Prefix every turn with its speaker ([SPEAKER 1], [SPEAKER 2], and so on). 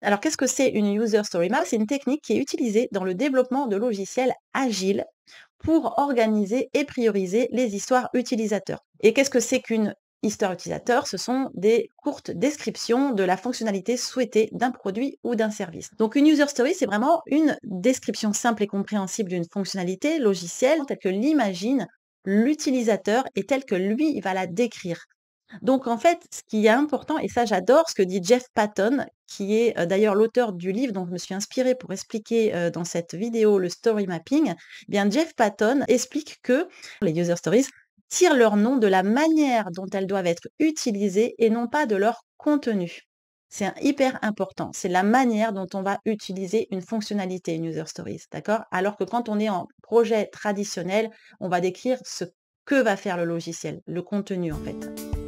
[SPEAKER 1] Alors, qu'est-ce que c'est une user story map? C'est une technique qui est utilisée dans le développement de logiciels agiles pour organiser et prioriser les histoires utilisateurs. Et qu'est-ce que c'est qu'une histoire utilisateur? Ce sont des courtes descriptions de la fonctionnalité souhaitée d'un produit ou d'un service. Donc une user story, c'est vraiment une description simple et compréhensible d'une fonctionnalité logicielle telle que l'imagine l'utilisateur et telle que lui il va la décrire. Donc en fait, ce qui est important et ça j'adore ce que dit Jeff Patton, qui est, d'ailleurs l'auteur du livre dont je me suis inspirée pour expliquer, dans cette vidéo le story mapping. Eh bien Jeff Patton explique que les user stories tirent leur nom de la manière dont elles doivent être utilisées et non pas de leur contenu. C'est hyper important, c'est la manière dont on va utiliser une fonctionnalité, une user stories, d'accord? Alors que quand on est en projet traditionnel, on va décrire ce que va faire le logiciel, le contenu en fait.